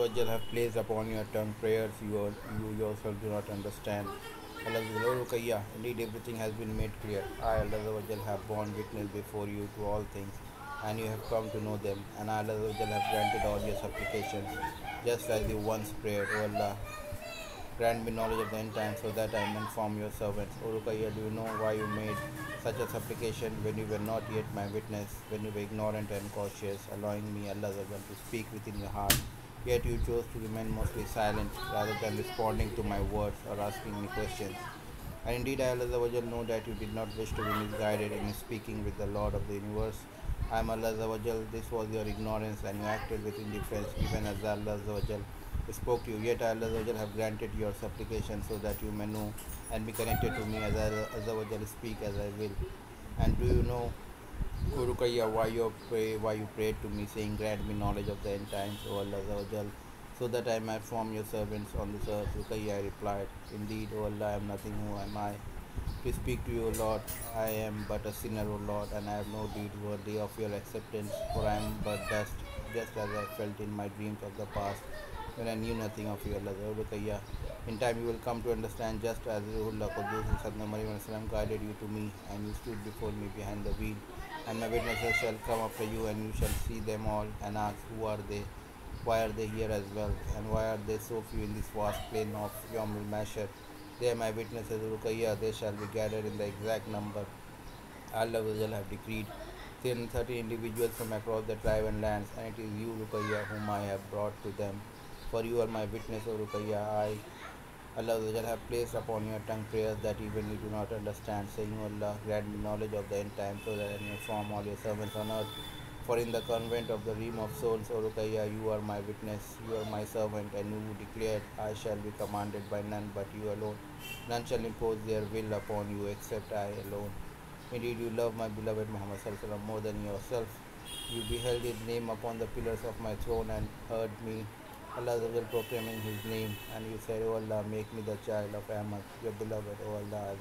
Azza have placed upon your tongue prayers you yourself do not understand. Allah Rukayya, indeed everything has been made clear. I, Allah have borne witness before you to all things, and you have come to know them, and I, Allah have granted all your supplications, just as you once prayed. O Allah, grant me knowledge of the end time so that I may inform your servants. O Rukayya, do you know why you made such a supplication when you were not yet my witness, when you were ignorant and cautious, allowing me, Allah, to speak within your heart? Yet you chose to remain mostly silent rather than responding to my words or asking me questions. And indeed, I, Allah, know that you did not wish to be misguided in speaking with the Lord of the universe. I am Allah, this was your ignorance, and you acted with indifference, even as Allah spoke to you. Yet I, Allah, have granted your supplication so that you may know and be connected to me as I speak as I will. And do you know, Urukaya, why you prayed to me, saying, grant me knowledge of the end times, O Allah, so that I might form your servants on this earth? Urukaya, I replied, indeed, O Allah, I am nothing, who am I to speak to you, O Lord? I am but a sinner, O Lord, and I have no deed worthy of your acceptance, for I am but dust, just as I felt in my dreams of the past, when I knew nothing of you, Allah. Urukaya, in time you will come to understand, just as Ruhullah Qudus and Sadna Maryam guided you to me, and you stood before me behind the wheel. And my witnesses shall come after you, and you shall see them all, and ask, who are they? Why are they here as well? And why are there so few in this vast plain of Yomul Masher? They are my witnesses, Rukayya, they shall be gathered in the exact number Allah will have decreed. 30 individuals from across the tribe and lands, and it is you, Rukayya, whom I have brought to them. For you are my witness, O Rukayya. Allah have placed upon your tongue prayers that even you do not understand, saying, O Allah, grant me knowledge of the end time so that I may form all your servants on earth. For in the convent of the realm of souls, O Rukayya, you are my witness, you are my servant, and you declared, I shall be commanded by none but you alone. None shall impose their will upon you except I alone. Indeed, you love my beloved Muhammad more than yourself. You beheld his name upon the pillars of my throne and heard me, Allah proclaiming his name, and you said, O Allah, make me the child of Ahmad, your beloved. O Allah,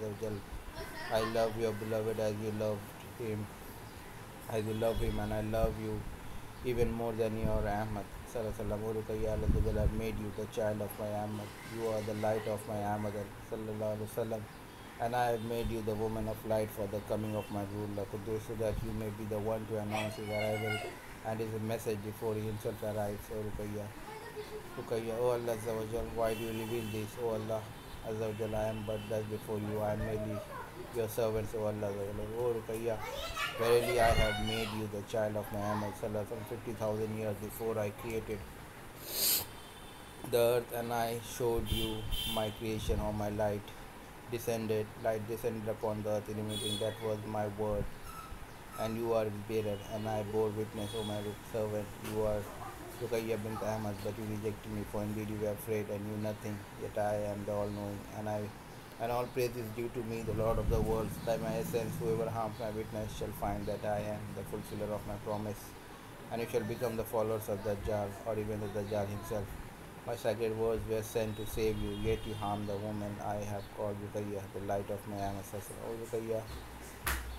I love your beloved as you loved him, and I love you even more than your Ahmad. Sallallahu Allah have made you the child of my Ahmad. You are the light of my Ahmad. Sallallahu Alaihi and I have made you the woman of light for the coming of my ruler, so that you may be the one to announce his arrival and his message before he himself arrives. O Rukayya, O Allah, why do you reveal this? O Allah, I am but dust before you. I am merely your servants, O Allah. O Rukayya, verily I have made you the child of Muhammad from 50,000 years before I created the earth, and I showed you my creation, or my light descended upon the earth, illuminating. That was my word, and you are its bearer, and I bore witness, O my servant. You are Rukayya bint Ahmad, but you rejected me, for indeed you were afraid and knew nothing. Yet I am the all-knowing, and all praise is due to me, the Lord of the worlds. By my essence, whoever harms my witness shall find that I am the fulfiller of my promise, and you shall become the followers of Dajjal, or even the Dajjal himself. My sacred words were sent to save you, yet you harmed the woman I have called Rukayya, the light of my ancestors. O Rukayya,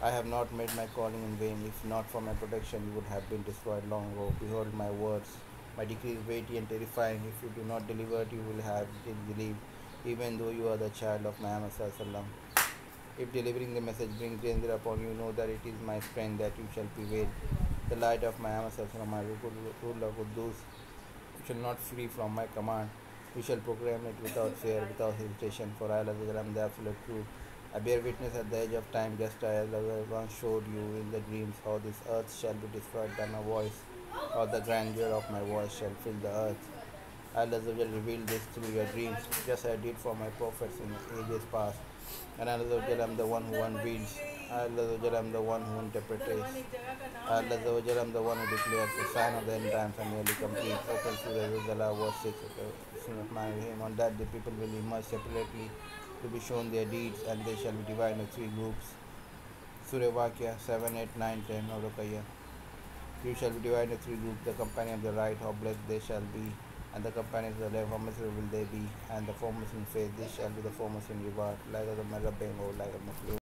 I have not made my calling in vain. If not for my protection, you would have been destroyed long ago. Behold my words. My decree is weighty and terrifying. If you do not deliver it, you will have disbelieved, even though you are the child of Muhammad. If delivering the message brings danger upon you, know that it is my strength that you shall prevail. The light of Muhammad, my ruler Qudus, you shall not flee from my command. You shall proclaim it without fear, without hesitation, for I am the absolute truth. I bear witness at the edge of time, just as I once showed you in the dreams, how this earth shall be destroyed by my voice, how the grandeur of my voice shall fill the earth. Allah revealed this through your dreams, just as I did for my prophets in ages past. And Allah am the one who unveils. Allah am the one who interprets. Allah am the one who declares the sign of the end times are nearly complete. Open Surah verse 6. On that the people will emerge separately to be shown their deeds, and they shall be divided into 3 groups. Surah Waqia 7, 8, 9, 10. Rukayya. You shall be divided into 3 groups: the company of the right, how blessed they shall be, and the companions of the left, how miserable will they be, and the foremost in faith, this shall be the foremost in reward, like the Marabbain, or like a Muslim.